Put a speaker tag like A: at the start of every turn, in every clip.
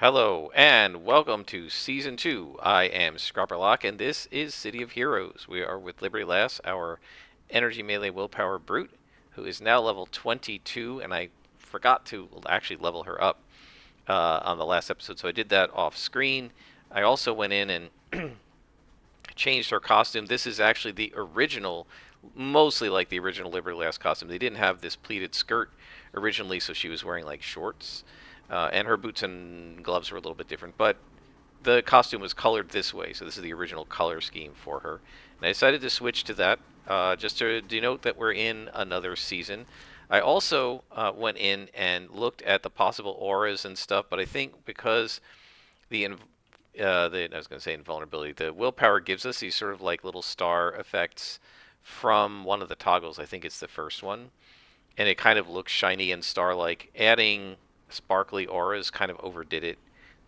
A: Hello and welcome to Season 2. I am Scropperlock and this is City of Heroes. We are with Liberty Lass, our energy melee willpower brute, who is now level 22, and I forgot to actually level her up on the last episode, so I did that off screen. I also went in and changed her costume. This is actually the original, mostly like the original Liberty Lass costume. They didn't have this pleated skirt originally, so she was wearing like shorts. And her boots and gloves were a little bit different, but the costume was colored this way, so this is the original color scheme for her. And I decided to switch to that just to denote that we're in another season. I also went in and looked at the possible auras and stuff, but I think because the I was going to say invulnerability. The willpower gives us these sort of like little star effects from one of the toggles. I think it's the first one, and it kind of looks shiny and star-like. Adding sparkly auras kind of overdid it,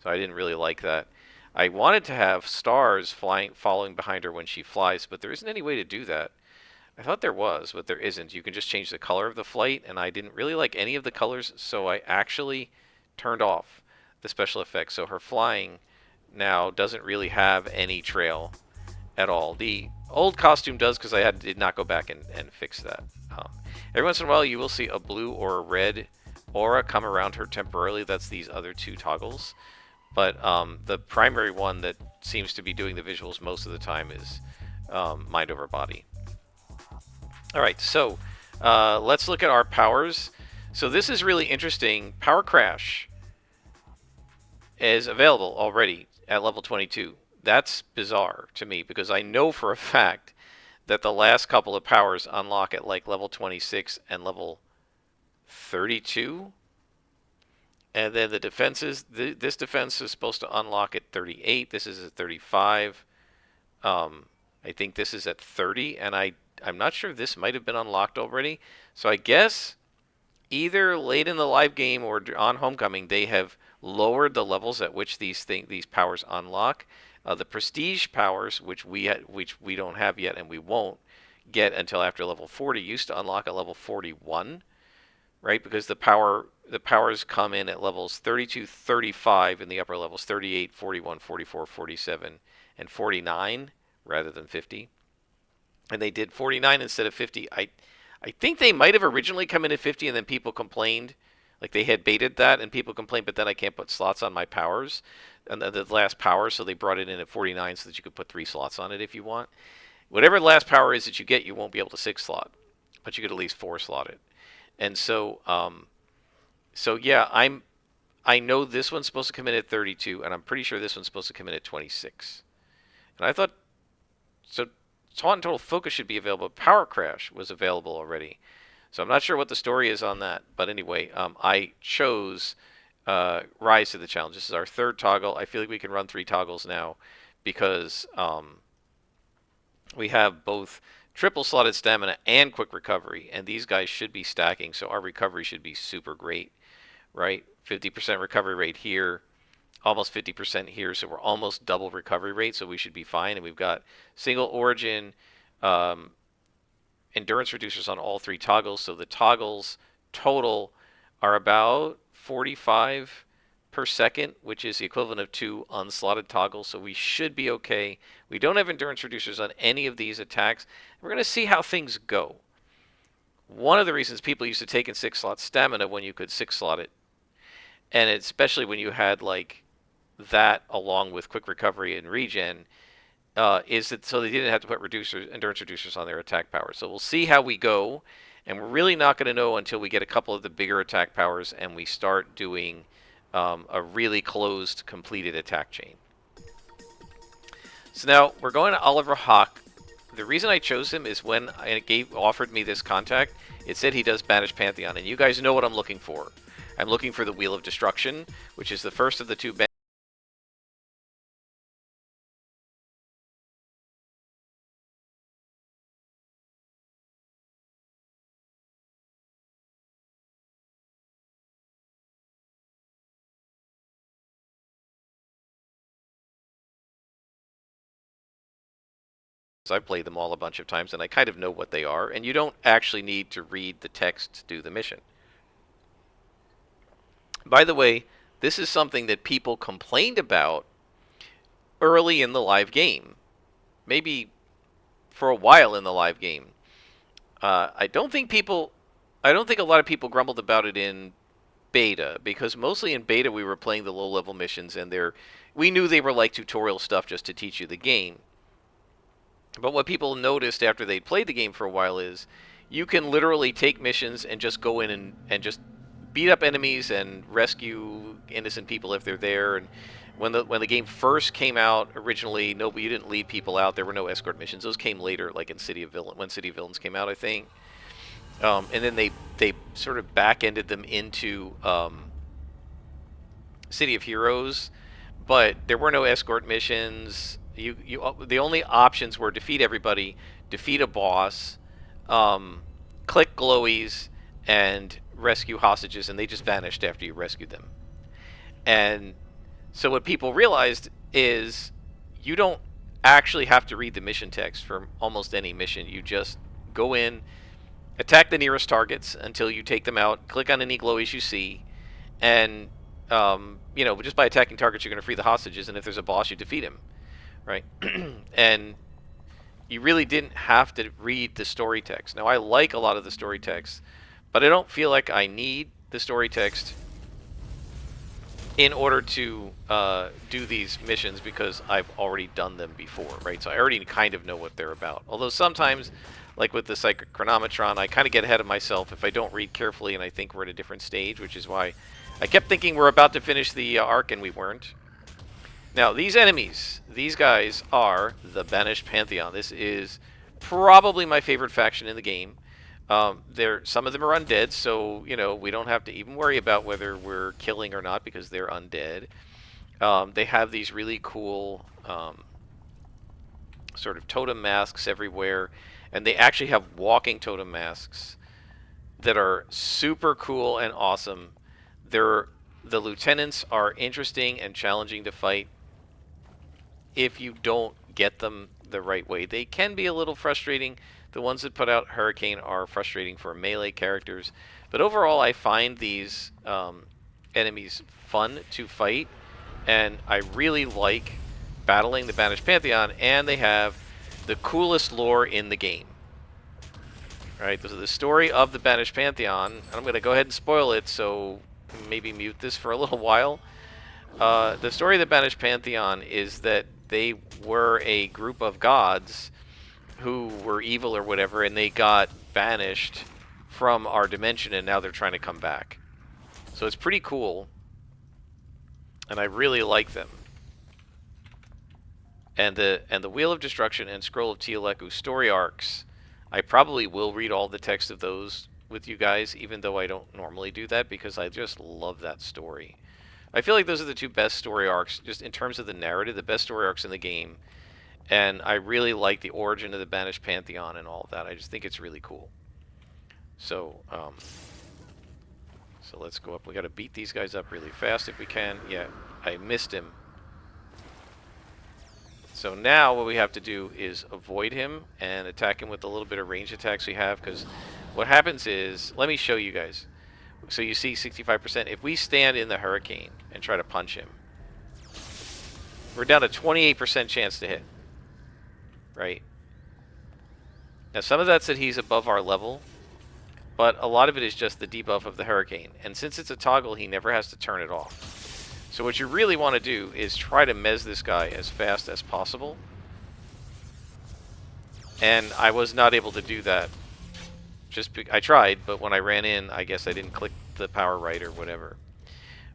A: so I didn't really like that. I wanted to have stars flying, following behind her when she flies, but there isn't any way to do that. I thought there was, but there isn't. You can just change the color of the flight, and I didn't really like any of the colors, so I actually turned off the special effects. So her flying now doesn't really have any trail at all. The old costume does because did not go back and fix that. Every once in a while, you will see a blue or a red aura come around her temporarily. That's these other two toggles. But the primary one that seems to be doing the visuals most of the time is Mind Over Body. All right, so let's look at our powers. So this is really interesting. Power Crash is available already at level 22. That's bizarre to me because I know for a fact that the last couple of powers unlock at like level 26 and level 32. And then the defenses, this defense is supposed to unlock at 38. This is at 35. I think this is at 30, and I'm not sure if this might have been unlocked already. So I guess either late in the live game or on Homecoming, they have lowered the levels at which these powers unlock. The prestige powers, which we don't have yet, and we won't get until after level 40, used to unlock at level 41, right? Because the powers come in at levels 32, 35 in the upper levels, 38, 41, 44, 47, and 49 rather than 50. And they did 49 instead of 50. I think they might have originally come in at 50 and then people complained. Like they had baited that and people complained, but then I can't put slots on my powers. And the last power, so they brought it in at 49 so that you could put 3 slots on it if you want. Whatever the last power is that you get, you won't be able to 6 slot, but you could at least 4 slot it. And so, yeah, I know this one's supposed to come in at 32, and I'm pretty sure this one's supposed to come in at 26. And I thought, so Taunt and Total Focus should be available. Power Crash was available already. So I'm not sure what the story is on that. But anyway, I chose Rise to the Challenge. This is our third toggle. I feel like we can run 3 toggles now because we have both triple slotted stamina and quick recovery. And these guys should be stacking, so our recovery should be super great, right? 50% recovery rate here, almost 50% here, so we're almost double recovery rate, so we should be fine. And we've got single origin endurance reducers on all 3 toggles, so the toggles total are about 45 per second, which is the equivalent of 2 unslotted toggles, so we should be okay. We don't have endurance reducers on any of these attacks. We're going to see how things go. One of the reasons people used to take in 6 slot stamina when you could 6 slot it, and especially when you had like that along with quick recovery and regen, is that so they didn't have to put endurance reducers on their attack power. So we'll see how we go, and we're really not going to know until we get a couple of the bigger attack powers and we start doing a really closed, completed attack chain. So now we're going to Oliver Hawk. The reason I chose him is when it offered me this contact, it said he does Banished Pantheon, and you guys know what I'm looking for. I'm looking for the Wheel of Destruction, which is the first of the 2 I've played them all a bunch of times, and I kind of know what they are, and you don't actually need to read the text to do the mission. By the way, This is something that people complained about early in the live game, maybe for a while in the live game. I don't think people, I don't think a lot of people grumbled about it in beta, because mostly in beta we were playing the low level missions, and we knew they were like tutorial stuff just to teach you the game. But what people noticed after they'd played the game for a while is you can literally take missions and just go in and just beat up enemies and rescue innocent people if they're there. And when the game first came out originally, no, you didn't lead people out. There were no escort missions. Those came later, like in City of Villains, when City of Villains came out, I think. And then they sort of back ended them into City of Heroes, but there were no escort missions. The only options were defeat everybody, defeat a boss, click glowies, and rescue hostages, and they just vanished after you rescued them. And so what people realized is you don't actually have to read the mission text for almost any mission. You just go in, attack the nearest targets until you take them out, click on any glowies you see, and just by attacking targets, you're going to free the hostages, and if there's a boss, you defeat him, right? And you really didn't have to read the story text. Now, I like a lot of the story text, but I don't feel like I need the story text in order to do these missions, because I've already done them before, right? So I already kind of know what they're about. Although sometimes, like with the Psychic Chronometron, I kind of get ahead of myself if I don't read carefully and I think we're at a different stage, which is why I kept thinking we're about to finish the arc, and we weren't. Now, these enemies, these guys are the Banished Pantheon. This is probably my favorite faction in the game. Some of them are undead, so we don't have to even worry about whether we're killing or not, because they're undead. They have these really cool sort of totem masks everywhere, and they actually have walking totem masks that are super cool and awesome. The lieutenants are interesting and challenging to fight if you don't get them the right way. They can be a little frustrating. The ones that put out Hurricane are frustrating for melee characters, but overall I find these enemies fun to fight, and I really like battling the Banished Pantheon, and they have the coolest lore in the game. Right, this is the story of the Banished Pantheon. I'm going to go ahead and spoil it, so maybe mute this for a little while. The story of the Banished Pantheon is that they were a group of gods who were evil or whatever, and they got banished from our dimension, and now they're trying to come back. So it's pretty cool, and I really like them. And the Wheel of Destruction and Scroll of Tieleku story arcs, I probably will read all the text of those with you guys, even though I don't normally do that, because I just love that story. I feel like those are the two best story arcs, just in terms of the narrative, the best story arcs in the game. And I really like the origin of the Banished Pantheon and all of that. I just think it's really cool. So, so let's go up. We got to beat these guys up really fast if we can. Yeah, I missed him. So now what we have to do is avoid him and attack him with a little bit of range attacks we have, because what happens is, let me show you guys. So you see 65%. If we stand in the Hurricane and try to punch him, we're down to 28% chance to hit. Right? Now some of that's that he's above our level, but a lot of it is just the debuff of the Hurricane. And since it's a toggle, he never has to turn it off. So what you really want to do is try to mez this guy as fast as possible. And I was not able to do that. I tried, but when I ran in, I guess I didn't click the power right or whatever.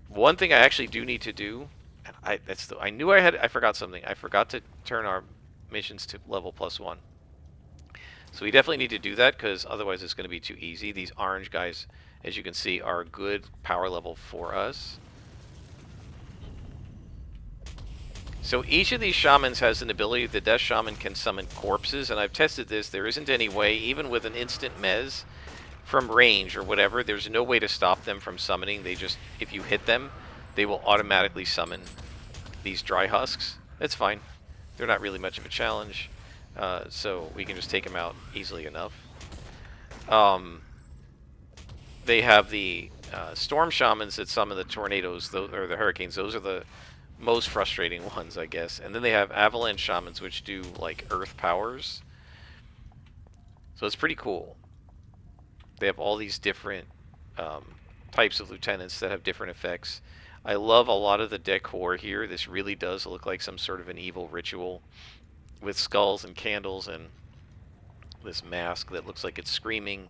A: One thing I actually do need to do, I forgot something. I forgot to turn our missions to level +1. So we definitely need to do that, because otherwise it's going to be too easy. These orange guys, as you can see, are a good power level for us. So each of these shamans has an ability. The Death Shaman can summon corpses, and I've tested this. There isn't any way, even with an instant mez from range or whatever, there's no way to stop them from summoning. They just, if you hit them, they will automatically summon these dry husks. That's fine. They're not really much of a challenge, so we can just take them out easily enough. They have the storm shamans that summon the tornadoes or the hurricanes. Those are the most frustrating ones, I guess. And then they have avalanche shamans, which do like earth powers. So it's pretty cool. They have all these different types of lieutenants that have different effects. I love a lot of the decor here. This really does look like some sort of an evil ritual with skulls and candles and this mask that looks like it's screaming.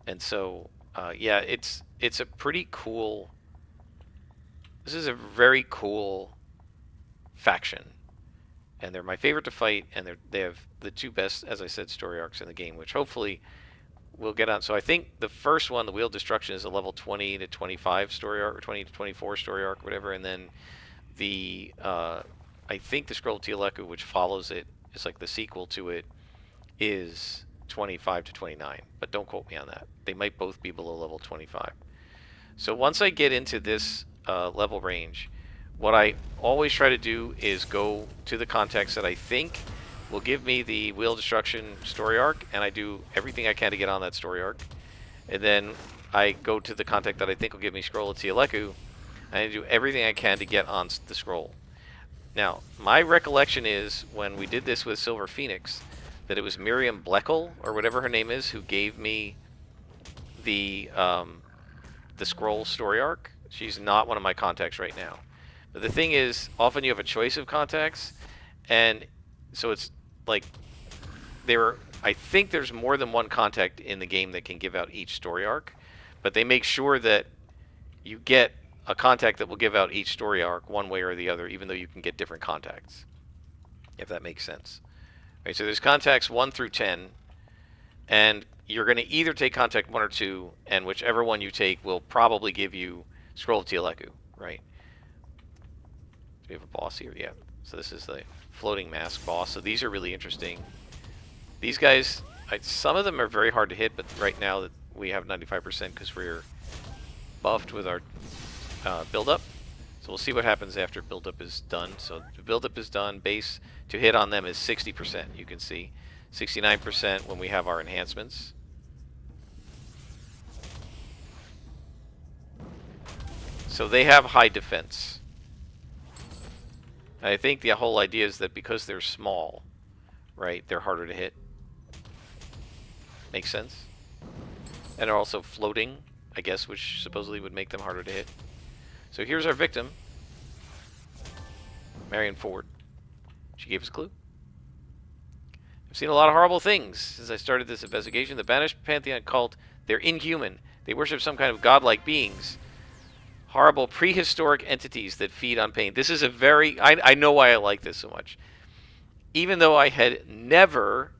A: And so, yeah, it's a pretty cool. This is a very cool faction, and they're my favorite to fight. And they have the two best, as I said, story arcs in the game, which hopefully we'll get on. So I think the first one, the Wheel of Destruction, is a level 20 to 25 story arc, or 20 to 24 story arc, whatever. And then the I think the Scroll of Tieleku, which follows it, is like the sequel to it, is 25 to 29. But don't quote me on that. They might both be below level 25. So once I get into this level range, what I always try to do is go to the context that I think will give me the Wheel of Destruction story arc, and I do everything I can to get on that story arc. And then I go to the context that I think will give me Scroll of Tieleku, and I do everything I can to get on the scroll. Now, my recollection is when we did this with Silver Phoenix, that it was Miriam Bleckel, or whatever her name is, who gave me the scroll story arc. She's not one of my contacts right now. But the thing is, often you have a choice of contacts, and so it's like I think there's more than one contact in the game that can give out each story arc, but they make sure that you get a contact that will give out each story arc one way or the other, even though you can get different contacts, if that makes sense. Right, so there's contacts 1 through 10, and you're going to either take contact 1 or 2, and whichever one you take will probably give you Scroll of Tieleku, right? Do we have a boss here? Yeah. So this is the floating mask boss. So these are really interesting. These guys, some of them are very hard to hit, but right now that we have 95% because we're buffed with our build-up. So we'll see what happens after build-up is done. So the build-up is done. Base to hit on them is 60%. You can see 69% when we have our enhancements. So they have high defense. I think the whole idea is that because they're small, right, they're harder to hit. Makes sense? And they're also floating, I guess, which supposedly would make them harder to hit. So here's our victim, Marion Ford. She gave us a clue. I've seen a lot of horrible things since I started this investigation. The Banished Pantheon cult, they're inhuman. They worship some kind of godlike beings. Horrible prehistoric entities that feed on pain. This is a very... I know why I like this so much. Even though I had never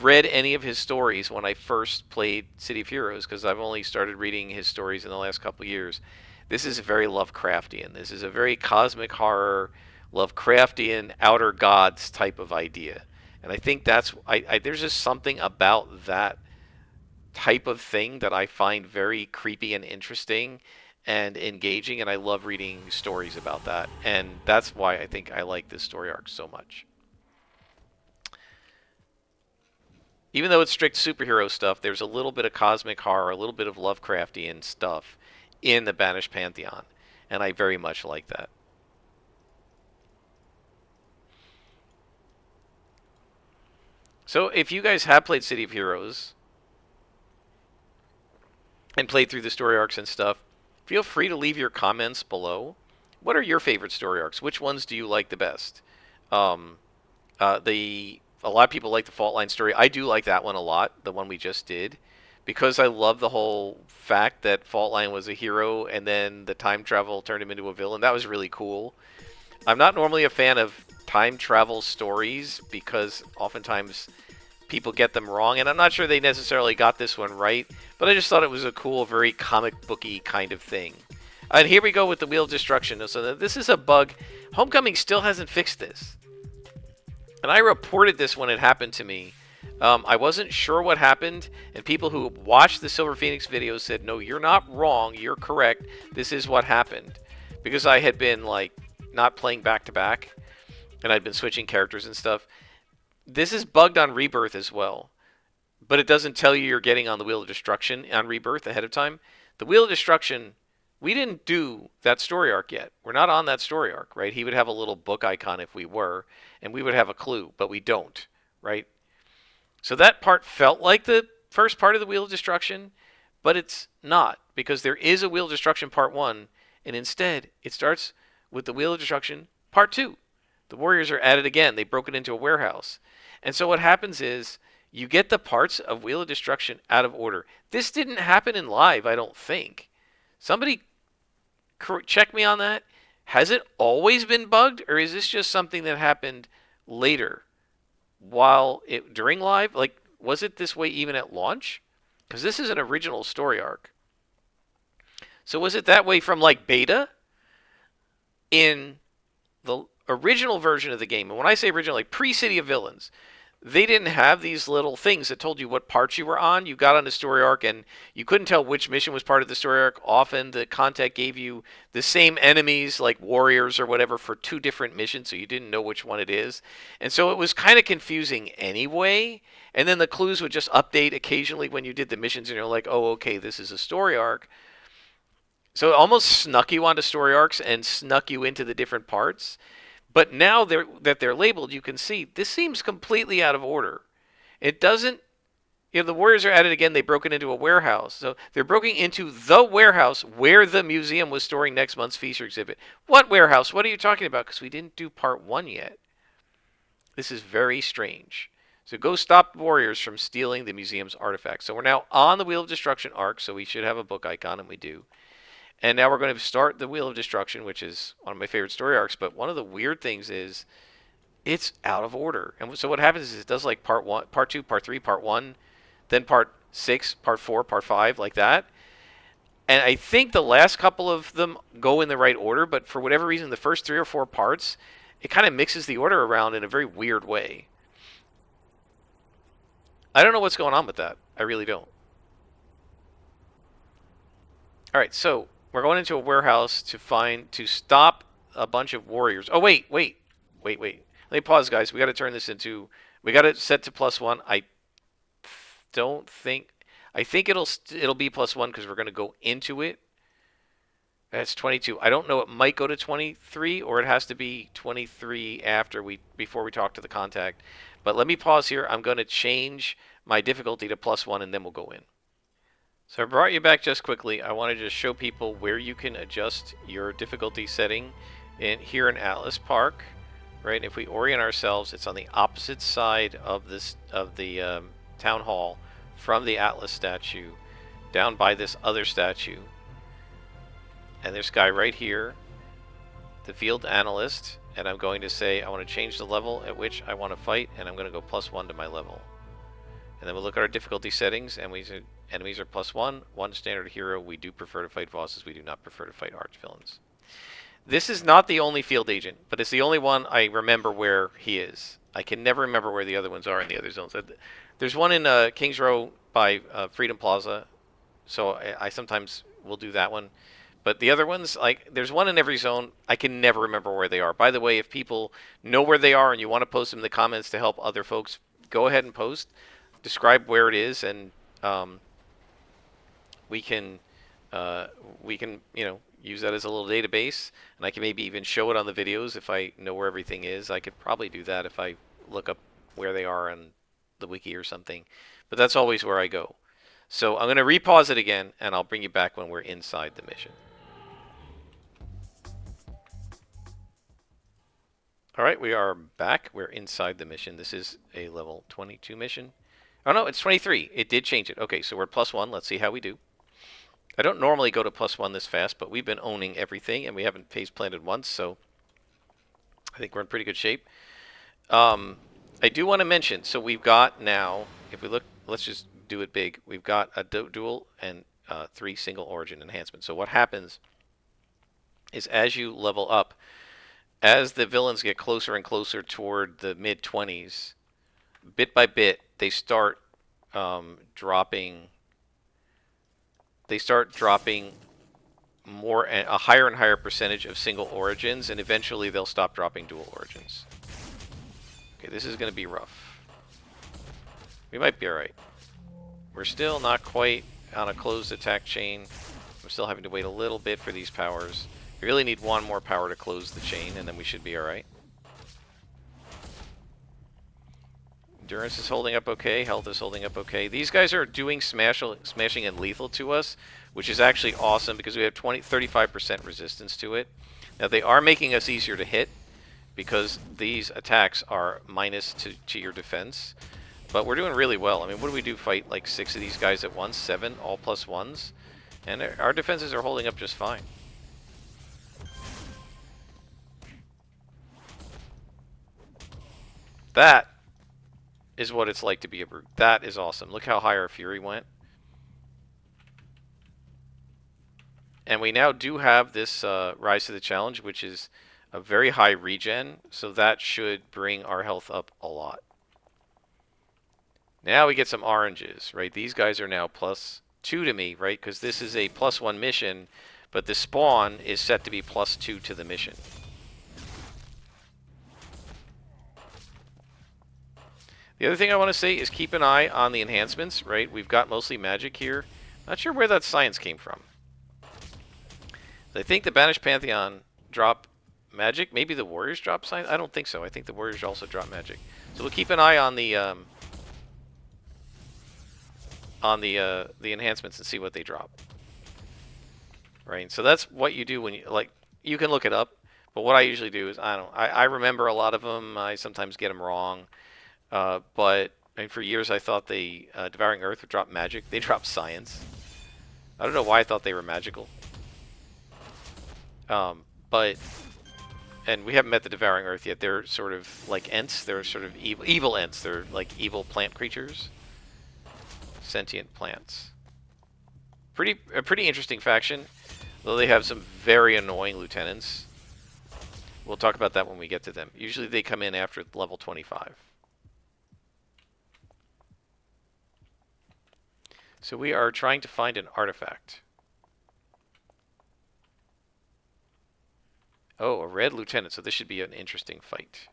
A: read any of his stories when I first played City of Heroes, because I've only started reading his stories in the last couple of years, this is very Lovecraftian. This is a very cosmic horror, Lovecraftian, outer gods type of idea. And I think that's... there's just something about that type of thing that I find very creepy and interesting and engaging, and I love reading stories about that. And that's why I think I like this story arc so much. Even though it's strict superhero stuff, there's a little bit of cosmic horror, a little bit of Lovecraftian stuff in the Banished Pantheon, and I very much like that. So if you guys have played City of Heroes and played through the story arcs and stuff, feel free to leave your comments below. What are your favorite story arcs? Which ones do you like the best? A lot of people like the Fault Line story. I do like that one a lot, the one we just did, because I love the whole fact that Fault Line was a hero and then the time travel turned him into a villain. That was really cool. I'm not normally a fan of time travel stories because oftentimes people get them wrong, and I'm not sure they necessarily got this one right, but I just thought it was a cool, very comic booky kind of thing. And here we go with the Wheel of Destruction. So this is a bug. Homecoming still hasn't fixed this. And I reported this when it happened to me. I wasn't sure what happened, and people who watched the Silver Phoenix videos said, no, you're not wrong, you're correct, this is what happened. Because I had been, like, not playing back-to-back, and I'd been switching characters and stuff. This is bugged on Rebirth as well, but it doesn't tell you you're getting on the Wheel of Destruction on Rebirth ahead of time. The Wheel of Destruction, we didn't do that story arc yet. We're not on that story arc, right? He would have a little book icon if we were, and we would have a clue, but we don't, right? So that part felt like the first part of the Wheel of Destruction, but it's not, because there is a Wheel of Destruction Part 1, and instead it starts with the Wheel of Destruction Part 2. The warriors are at it again. They broke it into a warehouse. And so what happens is you get the parts of Wheel of Destruction out of order. This didn't happen in live, I don't think. Somebody check me on that. Has it always been bugged, or is this just something that happened later during live? Like, was it this way even at launch? Because this is an original story arc. So was it that way from like beta? In the original version of the game, and when I say original, like pre-City of Villains, they didn't have these little things that told you what parts you were on. You got on the story arc and you couldn't tell which mission was part of the story arc. Often the content gave you the same enemies, like warriors or whatever, for 2 different missions, so you didn't know which one it is. And so it was kind of confusing anyway. And then the clues would just update occasionally when you did the missions, and you're like, oh, okay, this is a story arc. So it almost snuck you onto story arcs and snuck you into the different parts. But now that they're labeled, you can see this seems completely out of order. It doesn't, the warriors are at it again. They broke it into a warehouse. So they're broken into the warehouse where the museum was storing next month's feature exhibit. What warehouse? What are you talking about? Because we didn't do part 1 yet. This is very strange. So go stop the warriors from stealing the museum's artifacts. So we're now on the Wheel of Destruction arc, so we should have a book icon, and we do. And now we're going to start the Wheel of Destruction, which is one of my favorite story arcs. But one of the weird things is it's out of order. And so what happens is it does like part 1, part 2, part 3, part 1, then part 6, part 4, part 5, like that. And I think the last couple of them go in the right order, but for whatever reason, the first 3 or 4 parts, it kind of mixes the order around in a very weird way. I don't know what's going on with that. I really don't. All right, so we're going into a warehouse to stop a bunch of warriors. Oh, wait. Let me pause, guys. We got to turn this into, we got it set to +1. I think it'll be +1 because we're going to go into it. That's 22. I don't know. It might go to 23, or it has to be 23 before we talk to the contact. But let me pause here. I'm going to change my difficulty to +1, and then we'll go in. So I brought you back just quickly. I wanted to show people where you can adjust your difficulty setting here in Atlas Park. Right? If we orient ourselves, it's on the opposite side of the town hall from the Atlas statue, down by this other statue. And this guy right here, the field analyst, and I'm going to say I want to change the level at which I want to fight, and I'm going to go +1 to my level. And then we'll look at our difficulty settings, and enemies are +1, 1 standard hero. We do prefer to fight bosses. We do not prefer to fight arch villains. This is not the only field agent, but it's the only one I remember where he is. I can never remember where the other ones are in the other zones. There's one in Kings Row by Freedom Plaza, so I sometimes will do that one. But the other ones, like, there's one in every zone. I can never remember where they are. By the way, if people know where they are and you want to post them in the comments to help other folks, go ahead and post. Describe where it is, and we can use that as a little database, and I can maybe even show it on the videos if I know where everything is. I could probably do that if I look up where they are on the wiki or something, but that's always where I go. So I'm going to repause it again, and I'll bring you back when we're inside the mission. All right, we are back. We're inside the mission. This is a level 22 mission. Oh, no, it's 23. It did change it. Okay, so we're at +1. Let's see how we do. I don't normally go to +1 this fast, but we've been owning everything, and we haven't phase planted once, so I think we're in pretty good shape. I do want to mention, so we've got now, if we look, let's just do it big. We've got a dual and 3 single origin enhancements. So what happens is as you level up, as the villains get closer and closer toward the mid-20s, bit by bit, they start dropping a higher and higher percentage of single origins, and eventually they'll stop dropping dual origins. Okay, this is going to be rough. We might be alright. We're still not quite on a closed attack chain. I'm still having to wait a little bit for these powers. We really need one more power to close the chain, and then we should be alright. Endurance is holding up okay. Health is holding up okay. These guys are doing smashing and lethal to us, which is actually awesome because we have 35% resistance to it. Now, they are making us easier to hit because these attacks are minus to your defense. But we're doing really well. I mean, what do we do? Fight like 6 of these guys at once? 7, all +1s? And our defenses are holding up just fine. That is what it's like to be a brute. That is awesome. Look how high our fury went. And we now do have this Rise to the Challenge, which is a very high regen, so that should bring our health up a lot. Now we get some oranges, right? These guys are now +2 to me, right? Because this is a +1 mission, but the spawn is set to be +2 to the mission. The other thing I want to say is keep an eye on the enhancements, right? We've got mostly magic here. Not sure where that science came from. I think the Banished Pantheon drop magic. Maybe the Warriors drop science. I don't think so. I think the Warriors also drop magic. So we'll keep an eye on the enhancements and see what they drop. Right. So that's what you do when you like. You can look it up, but what I usually do is I remember a lot of them. I sometimes get them wrong. But I mean, for years I thought the Devouring Earth would drop magic. They drop science. I don't know why I thought they were magical. And we haven't met the Devouring Earth yet. They're sort of like Ents. They're sort of evil Ents. They're like evil plant creatures. Sentient plants. A pretty interesting faction, though they have some very annoying lieutenants. We'll talk about that when we get to them. Usually they come in after level 25. So we are trying to find an artifact. Oh, a red lieutenant, so this should be an interesting fight.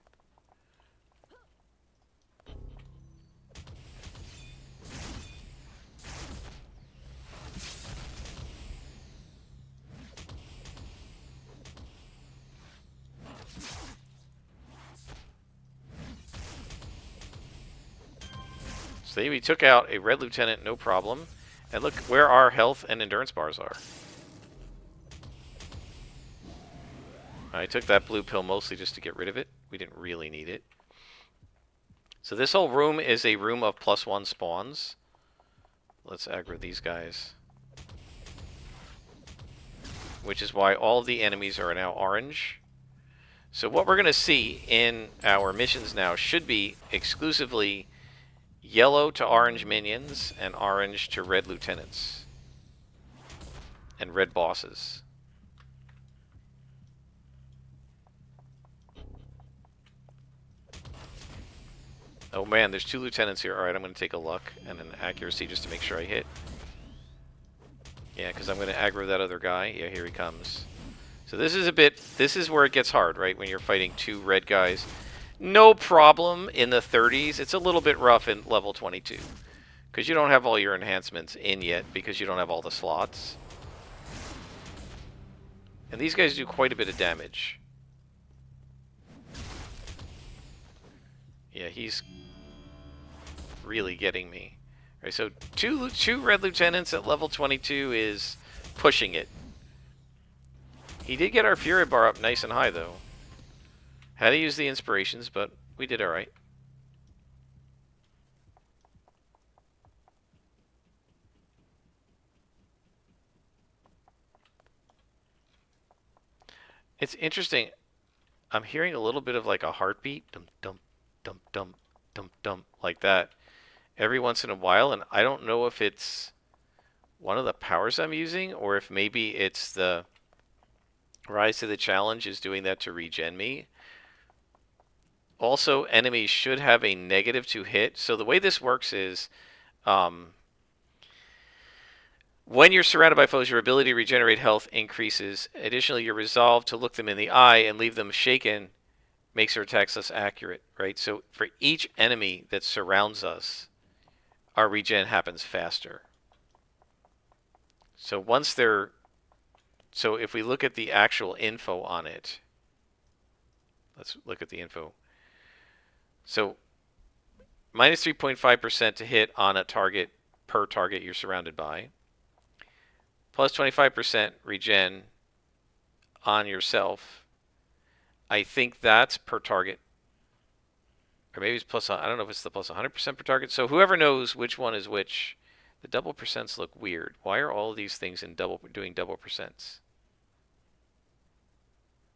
A: So we took out a red lieutenant, no problem. And look where our health and endurance bars are. I took that blue pill mostly just to get rid of it. We didn't really need it. So this whole room is a room of +1 spawns. Let's aggro these guys. Which is why all of the enemies are now orange. So what we're going to see in our missions now should be exclusively yellow to orange minions and orange to red lieutenants. And red bosses. Oh man, there's 2 lieutenants here. Alright, I'm going to take a luck and an accuracy just to make sure I hit. Yeah, because I'm going to aggro that other guy. Yeah, here he comes. So this is where it gets hard, right? When you're fighting 2 red guys. No problem in the 30s. It's a little bit rough in level 22. Because you don't have all your enhancements in yet, because you don't have all the slots. And these guys do quite a bit of damage. Yeah, he's really getting me. All right, so two red lieutenants at level 22 is pushing it. He did get our Fury bar up nice and high, though. Had to use the inspirations, but we did alright. It's interesting. I'm hearing a little bit of like a heartbeat. Dum dum dum dum dum dum like that every once in a while, and I don't know if it's one of the powers I'm using or if maybe it's the Rise to the Challenge is doing that to regen me. Also, enemies should have a negative to hit. So the way this works is when you're surrounded by foes, your ability to regenerate health increases. Additionally, your resolve to look them in the eye and leave them shaken makes your attacks less accurate, right? So for each enemy that surrounds us, our regen happens faster. So once they're So if we look at the actual info on it, let's look at the info. So minus 3.5% to hit on a target per target you're surrounded by. Plus 25% regen on yourself. I think that's per target. Or maybe it's plus, I don't know if it's the plus 100% per target. So whoever knows which one is which, the double percents look weird. Why are all of these things in doing double percents?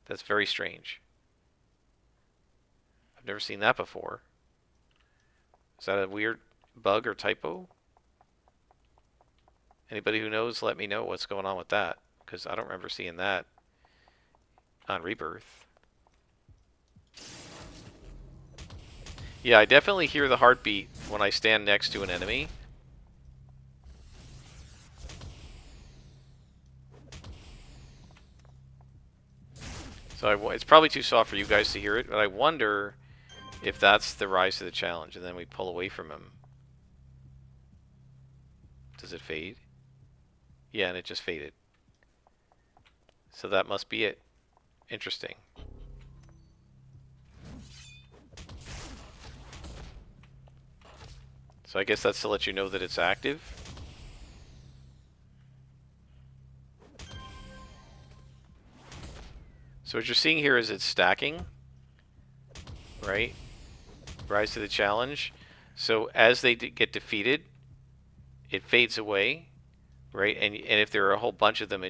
A: That's very strange. I've never seen that before. Is that a weird bug or typo? Anybody who knows, let me know what's going on with that, because I don't remember seeing that on Rebirth. Yeah, I definitely hear the heartbeat when I stand next to an enemy. So it's probably too soft for you guys to hear it, but I wonder if that's the rise to the challenge, and then we pull away from him. Does it fade? Yeah, and it just faded. So that must be it. Interesting. So I guess that's to let you know that it's active. So what you're seeing here is it's stacking, right? Rise to the challenge. So as they get defeated, it fades away, right? And if there are a whole bunch of them,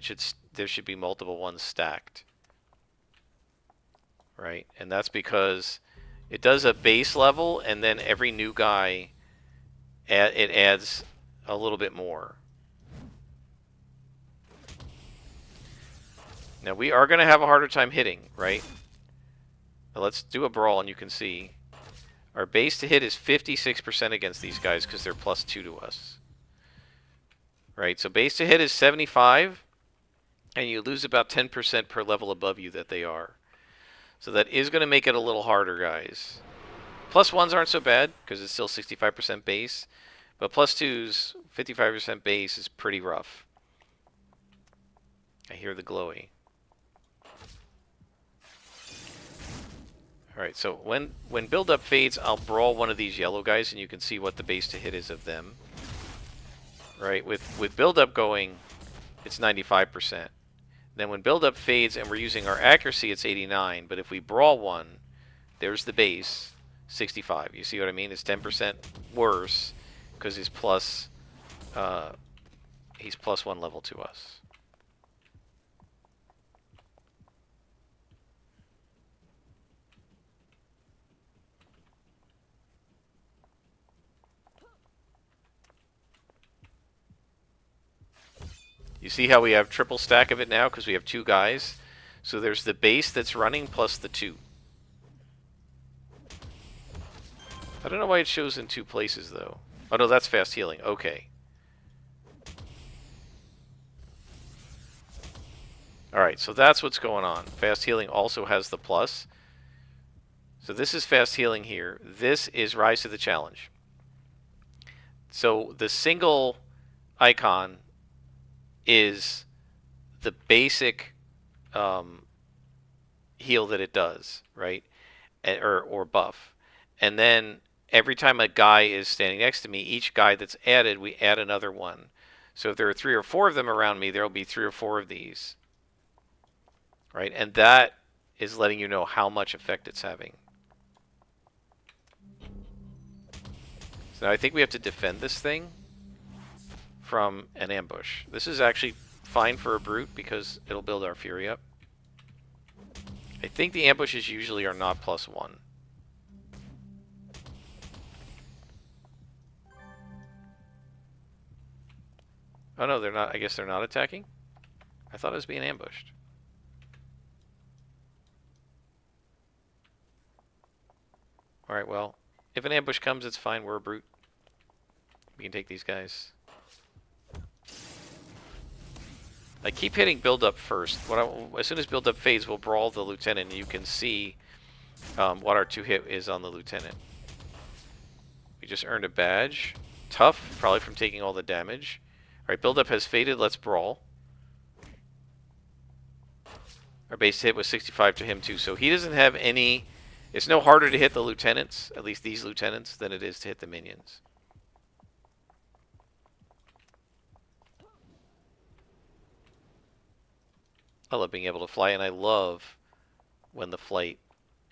A: there should be multiple ones stacked, right? And that's because it does a base level, and then every new guy, it adds a little bit more. Now we are going to have a harder time hitting, right? Now let's do a brawl, and you can see our base to hit is 56% against these guys because they're +2 to us. Right, so base to hit is 75, and you lose about 10% per level above you that they are. So that is going to make it a little harder, guys. +1s aren't so bad because it's still 65% base, but +2s, 55% base is pretty rough. I hear the glowy. Alright, so when build-up fades, I'll brawl one of these yellow guys, and you can see what the base to hit is of them. Right, with build-up going, it's 95%. Then when build-up fades and we're using our accuracy, it's 89. But if we brawl one, there's the base, 65. You see what I mean? It's 10% worse because he's +1 level to us. You see how we have triple stack of it now because we have 2 guys. So there's the base that's running plus the 2. I don't know why it shows in 2 places though. Oh no, that's fast healing. Okay. Alright, so that's what's going on. Fast healing also has the plus. So this is fast healing here. This is rise to the challenge. So the single icon is the basic heal that it does, right? Or buff. And then every time a guy is standing next to me, each guy that's added, we add another one. So if there are 3 or 4 of them around me, there will be 3 or 4 of these. Right? And that is letting you know how much effect it's having. So now I think we have to defend this thing from an ambush. This is actually fine for a brute because it'll build our fury up. I think the ambushes usually are not +1. Oh no, they're not. I guess they're not attacking? I thought it was being ambushed. Alright, well, if an ambush comes, it's fine. We're a brute. We can take these guys. I keep hitting build-up first. As soon as build-up fades, we'll brawl the lieutenant, and you can see what our 2-hit is on the lieutenant. We just earned a badge. Tough, probably from taking all the damage. Alright, build-up has faded. Let's brawl. Our base hit was 65 to him too, so he doesn't have any. It's no harder to hit the lieutenants, at least these lieutenants, than it is to hit the minions. I love being able to fly, and I love when the flight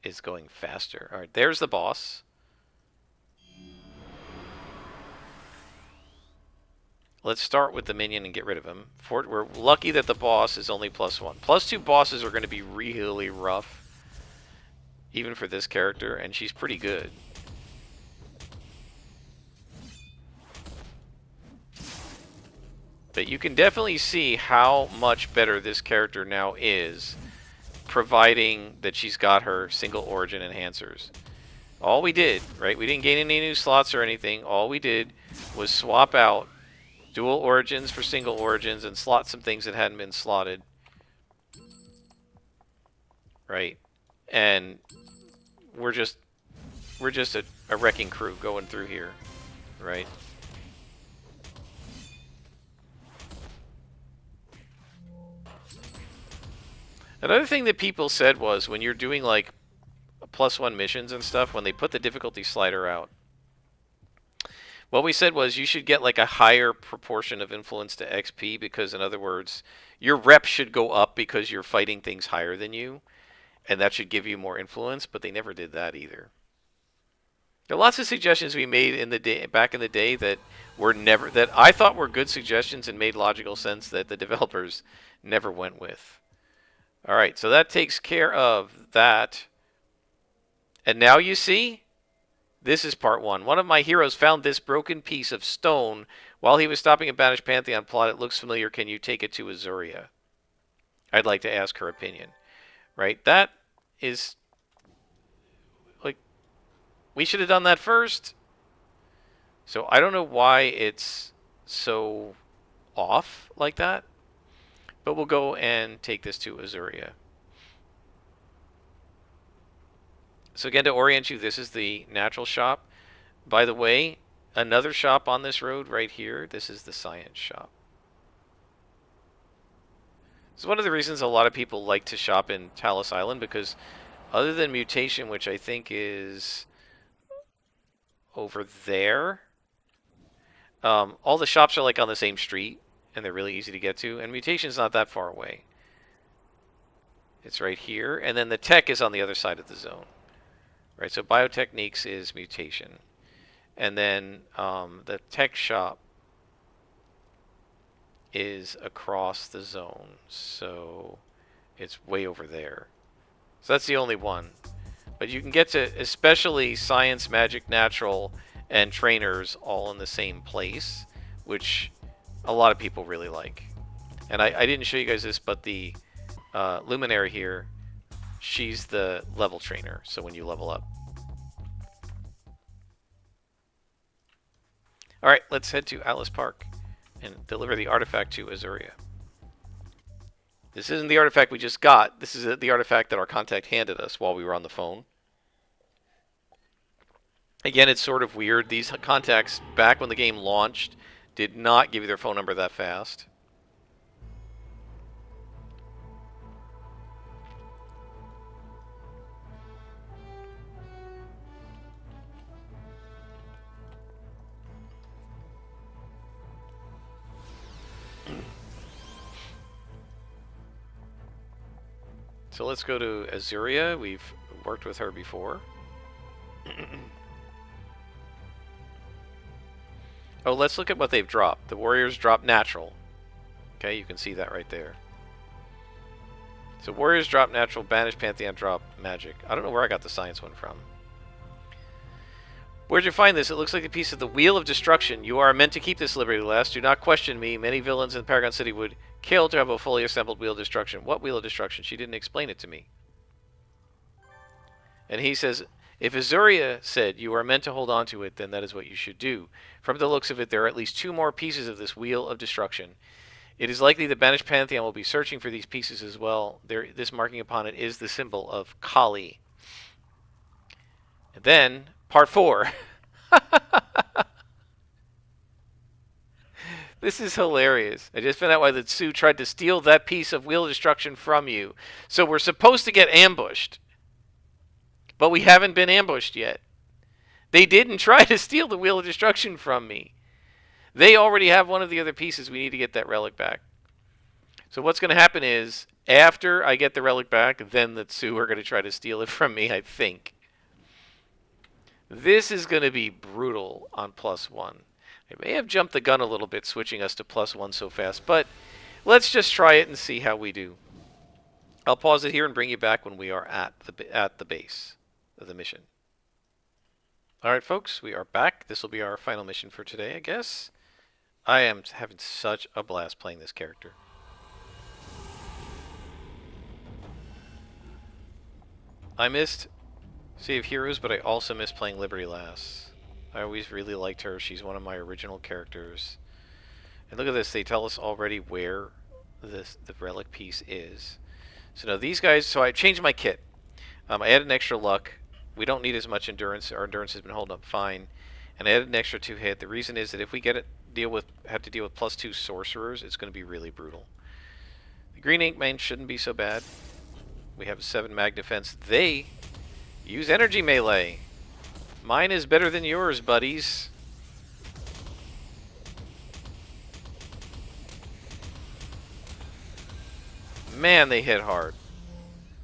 A: is going faster. All right, there's the boss. Let's start with the minion and get rid of him. We're lucky that the boss is only +1. +2 bosses are going to be really rough, even for this character, and she's pretty good. But you can definitely see how much better this character now is, providing that she's got her single origin enhancers. All we did, right? We didn't gain any new slots or anything. All we did was swap out dual origins for single origins and slot some things that hadn't been slotted. Right? And we're just a wrecking crew going through here. Right? Another thing that people said was when you're doing like +1 missions and stuff, when they put the difficulty slider out, what we said was you should get like a higher proportion of influence to XP because, in other words, your rep should go up because you're fighting things higher than you, and that should give you more influence, but they never did that either. There are lots of suggestions we made in the day, back in the day, that I thought were good suggestions and made logical sense that the developers never went with. All right, so that takes care of that. And now you see, this is part 1. One of my heroes found this broken piece of stone while he was stopping a banished Pantheon plot. It looks familiar. Can you take it to Azuria? I'd like to ask her opinion. Right? That is, like, we should have done that first. So I don't know why it's so off like that. But we'll go and take this to Azuria. So again, to orient you, this is the natural shop. By the way, another shop on this road right here, this is the science shop. It's one of the reasons a lot of people like to shop in Talos Island, because other than mutation, which I think is over there, all the shops are like on the same street, and they're really easy to get to, and mutation's not that far away. It's right here, and then the tech is on the other side of the zone. Right, so biotechniques is mutation. And then the tech shop is across the zone. So it's way over there. So that's the only one. But you can get to especially science, magic, natural, and trainers all in the same place, which a lot of people really like. And I didn't show you guys this, but the luminary here, she's the level trainer, so when you level up. Alright, let's head to Atlas Park and deliver the artifact to Azuria. This isn't the artifact we just got. This is the artifact that our contact handed us while we were on the phone. Again, it's sort of weird. These contacts, back when the game launched, did not give you their phone number that fast. So let's go to Azuria. We've worked with her before. Oh, let's look at what they've dropped. The warriors drop natural. Okay, you can see that right there. So warriors drop natural, banished Pantheon drop magic. I don't know where I got the science one from. Where'd you find this? It looks like a piece of the Wheel of Destruction. You are meant to keep this, Liberty Lass. Do not question me. Many villains in Paragon City would kill to have a fully assembled Wheel of Destruction. What Wheel of Destruction? She didn't explain it to me. And he says, if Azuria said you are meant to hold on to it, then that is what you should do. From the looks of it, there are at least 2 more pieces of this Wheel of Destruction. It is likely the banished Pantheon will be searching for these pieces as well. This marking upon it is the symbol of Kali. And then, part 4. This is hilarious. I just found out why the Tsu tried to steal that piece of Wheel of Destruction from you. So we're supposed to get ambushed. But we haven't been ambushed yet. They didn't try to steal the Wheel of Destruction from me. They already have one of the other pieces. We need to get that relic back. So what's going to happen is, after I get the relic back, then the Tsu are going to try to steal it from me, I think. This is going to be brutal on +1. I may have jumped the gun a little bit switching us to +1 so fast, but let's just try it and see how we do. I'll pause it here and bring you back when we are at the base of the mission. Alright folks, we are back. This will be our final mission for today, I guess. I am having such a blast playing this character. I missed Sea of Heroes, but I also missed playing Liberty Lass. I always really liked her. She's one of my original characters. And look at this. They tell us already where the relic piece is. So now these guys... So I changed my kit. I added an extra luck. We don't need as much endurance. Our endurance has been holding up fine. And I added an extra 2 hit. The reason is that if we have to deal with +2 sorcerers, it's going to be really brutal. The Green Ink main shouldn't be so bad. We have a 7 mag defense. They use energy melee. Mine is better than yours, buddies. Man, they hit hard.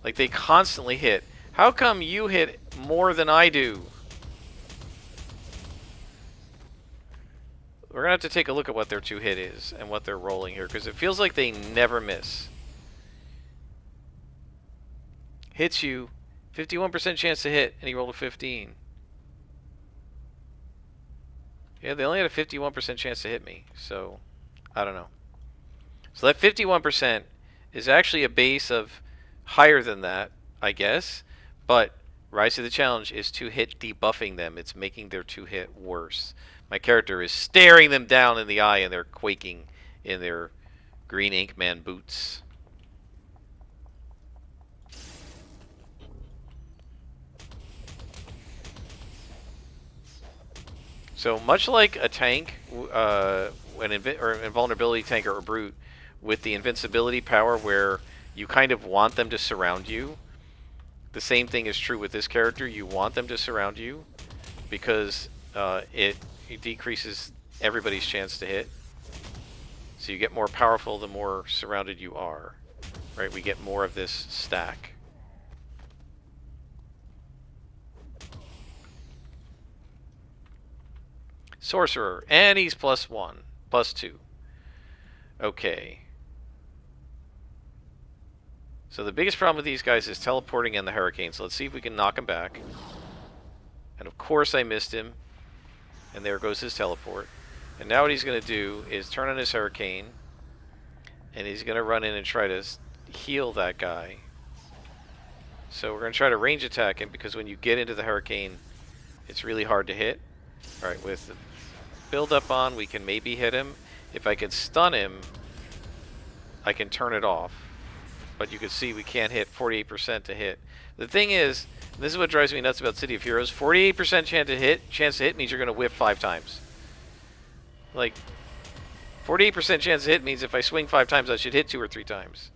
A: Like, they constantly hit. How come you hit more than I do? We're going to have to take a look at what their 2 hit is and what they're rolling here, because it feels like they never miss. Hits you. 51% chance to hit, and he rolled a 15. Yeah, they only had a 51% chance to hit me, so I don't know. So that 51% is actually a base of higher than that, I guess, but Rise to the Challenge is 2-hit debuffing them. It's making their 2-hit worse. My character is staring them down in the eye, and they're quaking in their Green Ink Man boots. So much like a tank, an invulnerability tank or a brute, with the invincibility power where you kind of want them to surround you, the same thing is true with this character. You want them to surround you because it decreases everybody's chance to hit. So you get more powerful the more surrounded you are. Right? We get more of this stack. Sorcerer, and he's +1, +2. Okay. So the biggest problem with these guys is teleporting and the hurricane. So let's see if we can knock him back. And of course I missed him. And there goes his teleport. And now what he's going to do is turn on his hurricane. And he's going to run in and try to heal that guy. So we're going to try to range attack him, because when you get into the hurricane, it's really hard to hit. Alright, with the build up on, we can maybe hit him. If I can stun him, I can turn it off. But you can see we can't hit. 48% to hit. The thing is, this is what drives me nuts about City of Heroes, 48% chance to hit means you're going to whiff 5 times. Like, 48% chance to hit means if I swing 5 times, I should hit 2 or 3 times.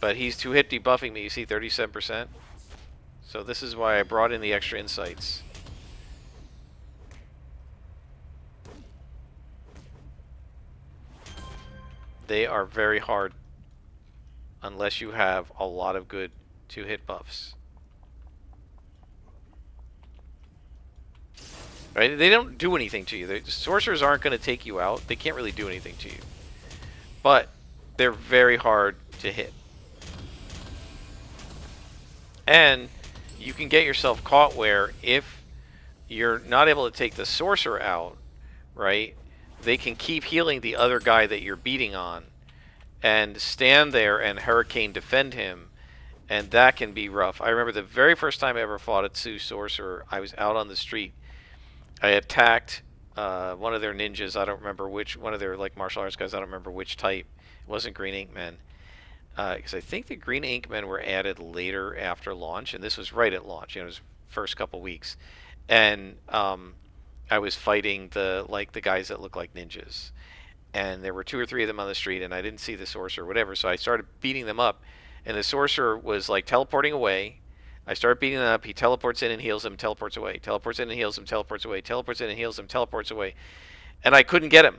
A: But he's 2-hit debuffing me. You see 37%? So this is why I brought in the extra insights. They are very hard unless you have a lot of good 2-hit buffs. Right? They don't do anything to you. The sorcerers aren't going to take you out. They can't really do anything to you. But they're very hard to hit. And you can get yourself caught where if you're not able to take the sorcerer out, right, they can keep healing the other guy that you're beating on and stand there and hurricane defend him, and that can be rough. I remember the very first time I ever fought a Tsu sorcerer, I was out on the street. I attacked one of their ninjas. I don't remember which, one of their like martial arts guys. I don't remember which type. It wasn't Green Ink Men. Because I think the Green Ink Men were added later after launch, and this was right at launch, you know, it was first couple weeks. and I was fighting the guys that look like ninjas, and there were two or three of them on the street, and I didn't see the sorcerer or whatever, so I started beating them up, and the sorcerer was like teleporting away. I start beating him up. He teleports in and heals him, teleports away. Teleports in and heals him, teleports away. Teleports in and heals him, teleports away. And I couldn't get him.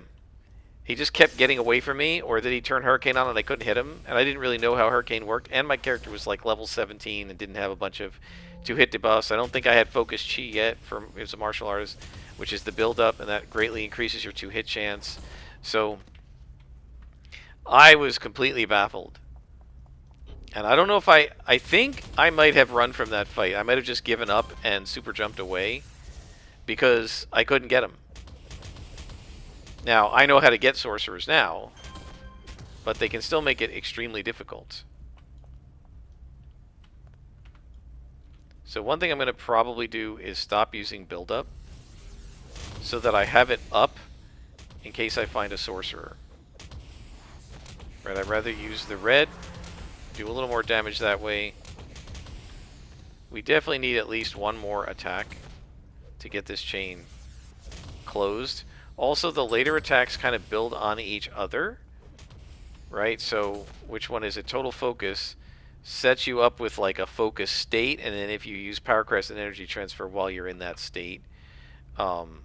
A: He just kept getting away from me, or that he turned Hurricane on and I couldn't hit him. And I didn't really know how Hurricane worked. And my character was like level 17 and didn't have a bunch of two-hit debuffs. I don't think I had Focus Chi yet as a martial artist, which is the build-up, and that greatly increases your two-hit chance. So I was completely baffled. And I don't know if I think I might have run from that fight. I might have just given up and super jumped away because I couldn't get him. Now, I know how to get sorcerers now, but they can still make it extremely difficult. So one thing I'm going to probably do is stop using build-up so that I have it up in case I find a sorcerer. Right, I'd rather use the red, do a little more damage that way. We definitely need at least one more attack to get this chain closed. Also, the later attacks kind of build on each other, right? So which one is it? Total Focus sets you up with like a focus state, and then if you use Power Crest and Energy Transfer while you're in that state, can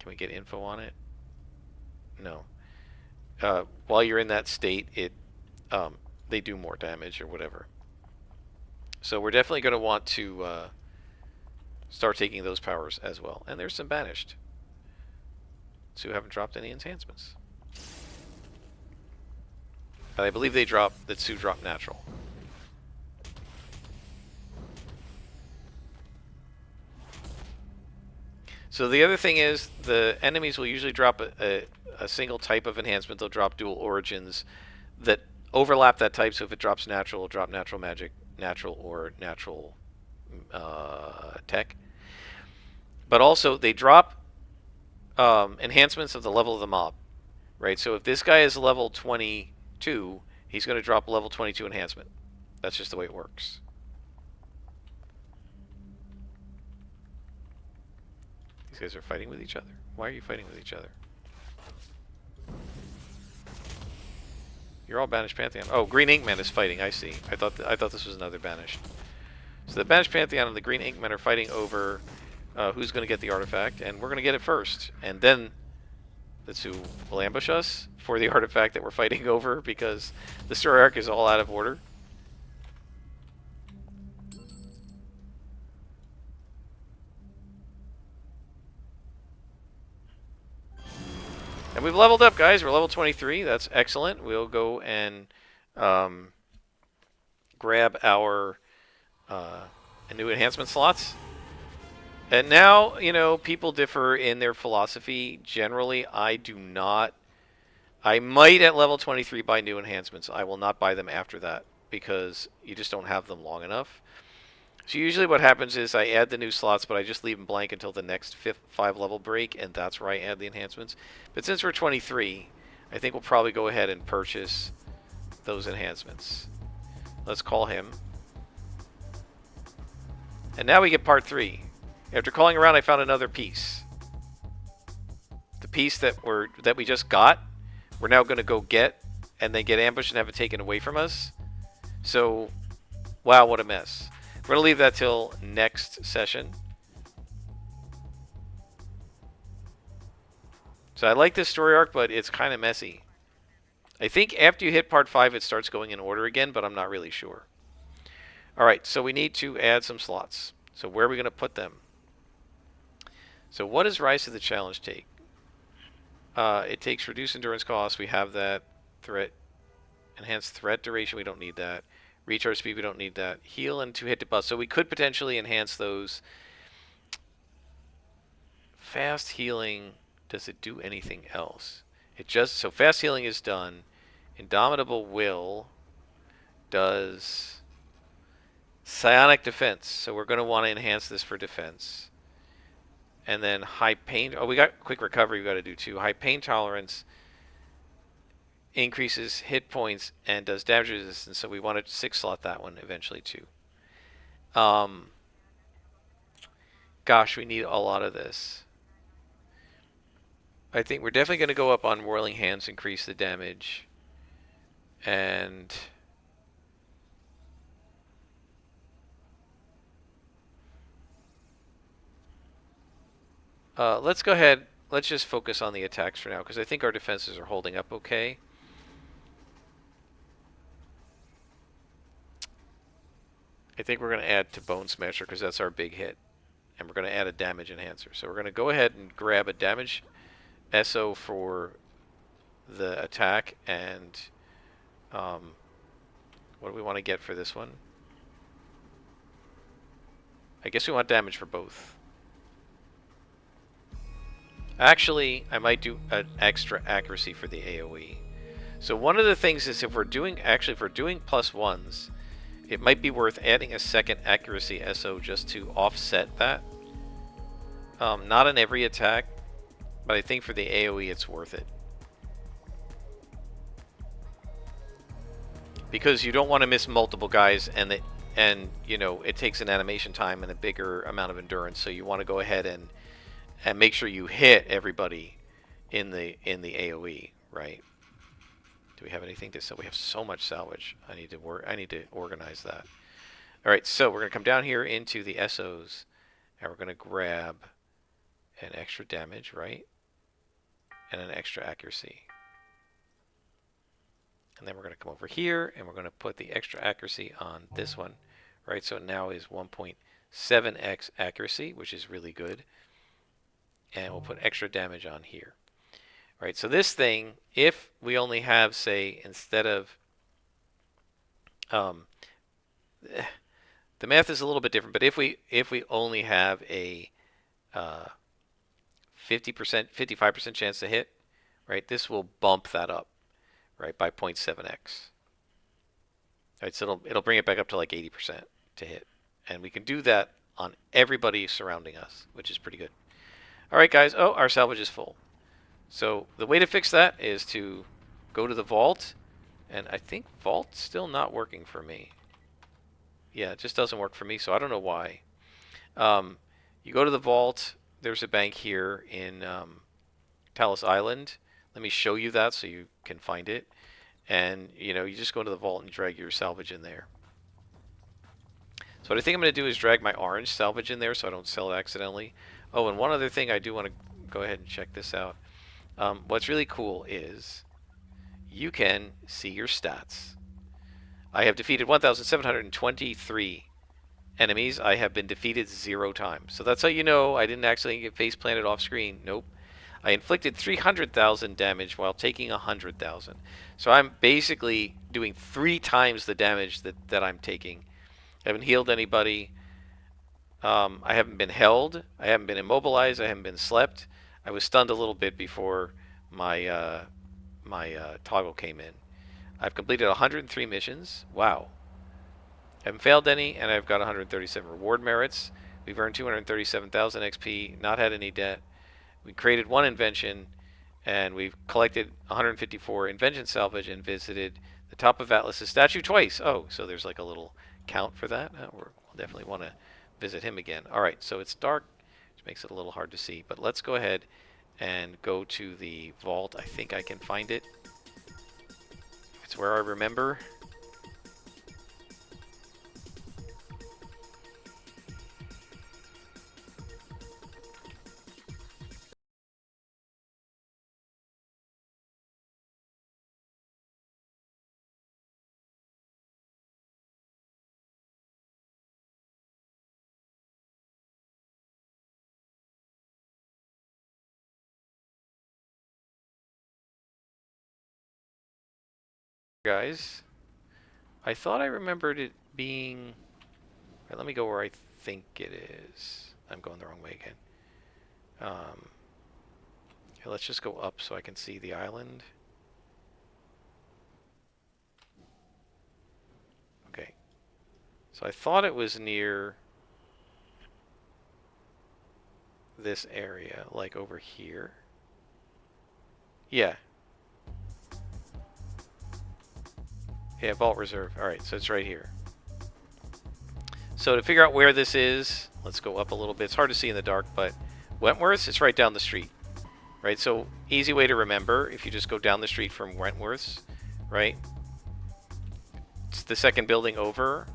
A: we get info on it? No. While you're in that state, they do more damage or whatever. So we're definitely going to want to start taking those powers as well. And there's some banished. So haven't dropped any enhancements. But I believe they dropped, that Sue dropped natural. So the other thing is, the enemies will usually drop a single type of enhancement. They'll drop dual origins that overlap that type. So if it drops natural, it'll drop natural magic, natural, or natural tech. But also, they drop enhancements of the level of the mob, right? So if this guy is level 22, he's going to drop level 22 enhancement. That's just the way it works. These guys are fighting with each other. Why are you fighting with each other? You're all banished Pantheon. Oh, Green Inkman is fighting. I see. I thought this was another banished. So the banished Pantheon and the Green Inkman are fighting over who's going to get the artifact, and we're going to get it first. And then that's who will ambush us for the artifact that we're fighting over, because the story arc is all out of order. And we've leveled up, guys. We're level 23. That's excellent. We'll go and grab our new enhancement slots. And now, you know, people differ in their philosophy. Generally, I do not. I might at level 23 buy new enhancements. I will not buy them after that because you just don't have them long enough. So usually what happens is I add the new slots, but I just leave them blank until the next 5 level break, and that's where I add the enhancements. But since we're 23, I think we'll probably go ahead and purchase those enhancements. Let's call him. And now we get part 3. After calling around, I found another piece. The piece that we just got, we're now going to go get, and then get ambushed and have it taken away from us. So, wow, what a mess. We're going to leave that till next session. So I like this story arc, but it's kind of messy. I think after you hit part 5, it starts going in order again, but I'm not really sure. Alright, so we need to add some slots. So where are we going to put them? So what does Rise to the Challenge take? It takes reduced endurance cost. We have that. Threat. Enhanced threat duration. We don't need that. Recharge speed. We don't need that. Heal and 2 hit to bust. So we could potentially enhance those. Fast healing. Does it do anything else? It just. So fast healing is done. Indomitable Will does psionic defense. So we're going to want to enhance this for defense. And then high pain. Oh, we got quick recovery we got to do too. High pain tolerance increases hit points and does damage resistance. So we want to 6 slot that one eventually too. Gosh, we need a lot of this. I think we're definitely going to go up on Whirling Hands, increase the damage. And let's go ahead. Let's just focus on the attacks for now, because I think our defenses are holding up okay. I think we're going to add to Bone Smasher, because that's our big hit. And we're going to add a damage enhancer. So we're going to go ahead and grab a damage SO for the attack. And what do we want to get for this one? I guess we want damage for both. Actually, I might do an extra accuracy for the AoE. So one of the things is if we're doing +1s, it might be worth adding a second accuracy SO just to offset that. Not on every attack, but I think for the AoE it's worth it. Because you don't want to miss multiple guys, and you know, it takes an animation time and a bigger amount of endurance, so you want to go ahead and make sure you hit everybody in the AoE, right? Do we have anything to sell? We have so much salvage. I need to organize that. All right, so we're going to come down here into the SOs, and we're going to grab an extra damage, right? And an extra accuracy. And then we're going to come over here, and we're going to put the extra accuracy on this one, right? So it now is 1.7x accuracy, which is really good. And we'll put extra damage on here. Right, so this thing, if we only have, say, instead of, the math is a little bit different, but if we only have a 50%, 55% chance to hit, right, this will bump that up, right, by 0.7x. Right, so it'll bring it back up to like 80% to hit, and we can do that on everybody surrounding us, which is pretty good. All right, guys. Oh, our salvage is full. So the way to fix that is to go to the vault, and I think vault's still not working for me. Yeah, it just doesn't work for me, so I don't know why. You go to the vault, there's a bank here in Talos Island. Let me show you that so you can find it. And, you know, you just go to the vault and drag your salvage in there. So what I think I'm going to do is drag my orange salvage in there so I don't sell it accidentally. Oh, and one other thing I do want to go ahead and check this out. What's really cool is you can see your stats. I have defeated 1,723 enemies. I have been defeated 0 times. So that's how you know I didn't actually get face planted off screen. Nope. I inflicted 300,000 damage while taking 100,000. So I'm basically doing 3 times the damage that I'm taking. I haven't healed anybody. I haven't been held. I haven't been immobilized. I haven't been slept. I was stunned a little bit before my toggle came in. I've completed 103 missions. Wow. I haven't failed any, and I've got 137 reward merits. We've earned 237,000 XP, not had any debt. We created 1 invention, and we've collected 154 invention salvage and visited the top of Atlas's statue twice. Oh, so there's like a little count for that. We'll definitely want to visit him again. All right, so it's dark, which makes it a little hard to see. But let's go ahead and go to the vault. I think I can find it. It's where I remember. Guys, I thought I remembered it being... Right, let me go where I think it is. I'm going the wrong way again. Here, let's just go up so I can see the island. Okay. So I thought it was near this area, like over here. Yeah. Yeah, Vault Reserve. Alright, so it's right here. So to figure out where this is, Let's go up a little bit. It's hard to see in the dark, but Wentworth's, it's right down the street, right? So easy way to remember, if you just go down the street from Wentworth's, right? It's the second building over,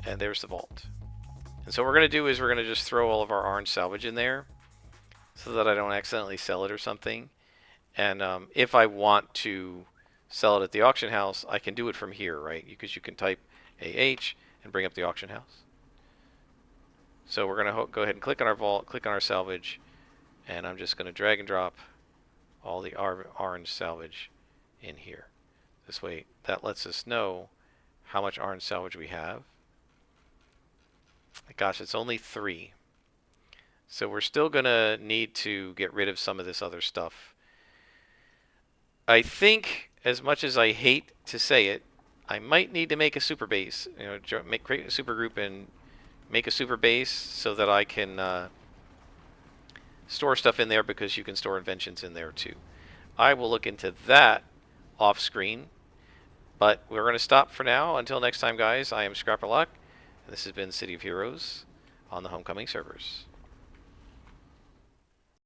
A: and there's the vault. And so what we're going to do is we're going to just throw all of our orange salvage in there so that I don't accidentally sell it or something. And if I want to sell it at the auction house, I can do it from here, right? Because you can type AH and bring up the auction house. So we're going to go ahead and click on our vault, click on our salvage, and I'm just going to drag and drop all the orange salvage in here. This way, that lets us know how much orange salvage we have. Gosh, it's only 3. So we're still going to need to get rid of some of this other stuff. I think, as much as I hate to say it, I might need to make a super base. You know, create a super group and make a super base so that I can store stuff in there, because you can store inventions in there too. I will look into that off screen, but we're going to stop for now. Until next time, guys, I am Scrapper Lock, and this has been City of Heroes on the Homecoming servers.